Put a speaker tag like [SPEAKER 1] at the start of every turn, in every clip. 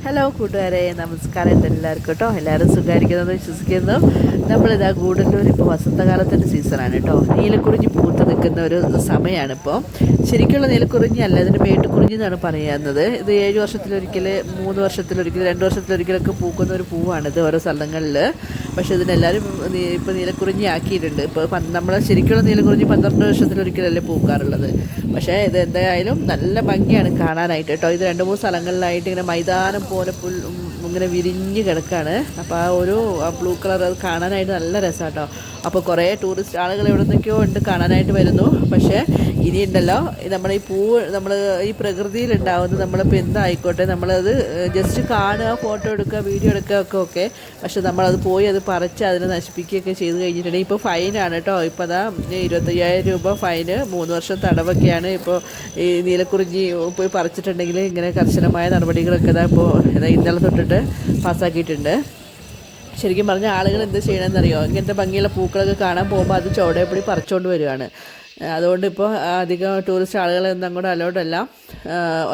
[SPEAKER 1] Hello കൂട്ടുകാരെ, നമസ്കാരം. എല്ലാവർക്കും കേട്ടോ, എല്ലാവരും സുഖമായിരിക്കുന്നതെന്ന് വിശ്വസിക്കുന്നു. നമ്മളിതാ ഗൂഡല്ലൂർ ഇപ്പോൾ വസന്തകാലത്തിൻ്റെ സീസണാണ് കേട്ടോ. നീലക്കുറിഞ്ഞി പൂത്ത് നിൽക്കുന്ന ഒരു സമയമാണ് ഇപ്പോൾ. ശരിക്കുള്ള നീലക്കുറിഞ്ഞി അല്ല, ഇതിന് മേട്ടുകുറിഞ്ഞി എന്നാണ് പറയുന്നത്. ഇത് 7 വർഷത്തിലൊരിക്കൽ, 3 വർഷത്തിലൊരിക്കൽ, 2 വർഷത്തിലൊരിക്കലൊക്കെ പൂക്കുന്ന ഒരു പൂവാണിത് ഓരോ സ്ഥലങ്ങളിൽ. പക്ഷേ ഇതിനെല്ലാവരും ഇപ്പോൾ നീലക്കുറിഞ്ഞി ആക്കിയിട്ടുണ്ട്. ഇപ്പോൾ നമ്മൾ ശരിക്കുള്ള നീലക്കുറിഞ്ഞി 12 വർഷത്തിലൊരിക്കലല്ലേ പൂക്കാറുള്ളത്. പക്ഷേ ഇത് എന്തായാലും നല്ല ഭംഗിയാണ് കാണാനായിട്ട് കേട്ടോ. ഇത് 2-3 സ്ഥലങ്ങളിലായിട്ട് ഇങ്ങനെ മൈതാനം പോലെ ഇങ്ങനെ വിരിഞ്ഞ് കിടക്കുകയാണ്. അപ്പോൾ ആ ഒരു ബ്ലൂ കളർ അത് കാണാനായിട്ട് നല്ല രസമാണ് കേട്ടോ. അപ്പോൾ കുറേ ടൂറിസ്റ്റ് ആളുകൾ എവിടെ നിന്നൊക്കെയോ ഉണ്ട് കാണാനായിട്ട് വരുന്നു. പക്ഷേ ഇനിയുണ്ടല്ലോ, നമ്മുടെ ഈ പൂവ് നമ്മൾ ഈ പ്രകൃതിയിലുണ്ടാവുന്നത് നമ്മളിപ്പോൾ എന്തായിക്കോട്ടെ, നമ്മളത് ജസ്റ്റ് കാണുക, ഫോട്ടോ എടുക്കുക, വീഡിയോ എടുക്കുക ഒക്കെ ഓക്കെ. പക്ഷെ നമ്മളത് പോയി അത് പറിച്ച് അതിനെ നശിപ്പിക്കുകയൊക്കെ ചെയ്ത് കഴിഞ്ഞിട്ടുണ്ടെങ്കിൽ ഇപ്പോൾ ഫൈനാണ് കേട്ടോ. ഇപ്പോൾ അതാ 25,000 രൂപ ഫൈന്, 3 വർഷം തടവൊക്കെയാണ്. ഇപ്പോൾ ഈ നീലക്കുറിഞ്ഞി പോയി പറിച്ചിട്ടുണ്ടെങ്കിൽ ഇങ്ങനെ കർശനമായ നടപടികളൊക്കെ ഇപ്പോൾ ഇന്നലെ തൊട്ടിട്ട് പാസ്സാക്കിയിട്ടുണ്ട്. ശരിക്കും പറഞ്ഞാൽ ആളുകൾ എന്ത് ചെയ്യണമെന്നറിയോ, ഇങ്ങനത്തെ ഭംഗിയുള്ള പൂക്കളൊക്കെ കാണാൻ പോകുമ്പോൾ അത് ചോടയപ്പൊടി പറിച്ചുകൊണ്ട് വരികയാണ്. അതുകൊണ്ട് ഇപ്പോൾ അധികം ടൂറിസ്റ്റ് ആളുകളൊന്നും അങ്ങോട്ട് അലോഡല്ല.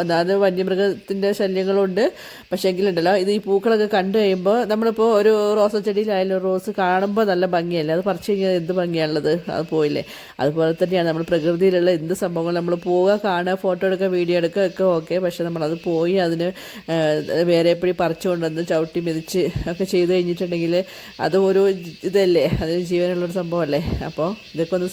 [SPEAKER 1] ഒന്നാമത് വന്യമൃഗത്തിൻ്റെ ശല്യങ്ങളുണ്ട്. പക്ഷേ എങ്കിലുണ്ടല്ലോ, ഇത് ഈ പൂക്കളൊക്കെ കണ്ടു കഴിയുമ്പോൾ നമ്മളിപ്പോൾ ഒരു റോസ ചെടിയിലായാലും റോസ് കാണുമ്പോൾ നല്ല ഭംഗിയല്ലേ, അത് പറിച്ച് കഴിഞ്ഞാൽ എന്ത് ഭംഗിയാണുള്ളത്, അത് പോയില്ലേ. അതുപോലെ തന്നെയാണ് നമ്മൾ പ്രകൃതിയിലുള്ള എന്ത് സംഭവങ്ങൾ നമ്മൾ പോവുക, കാണുക, ഫോട്ടോ എടുക്കുക, വീഡിയോ എടുക്കുക ഒക്കെ ഓക്കെ. പക്ഷേ നമ്മളത് പോയി അതിന് വേറെ എപ്പോഴും പറിച്ചു കൊണ്ടുവന്ന് ചവിട്ടി മെതിച്ച് ഒക്കെ ചെയ്ത് കഴിഞ്ഞിട്ടുണ്ടെങ്കിൽ അത് ഒരു ഇതല്ലേ, അതിന് ജീവനുള്ളൊരു സംഭവമല്ലേ. അപ്പോൾ ഇതൊക്കെ ഒന്ന്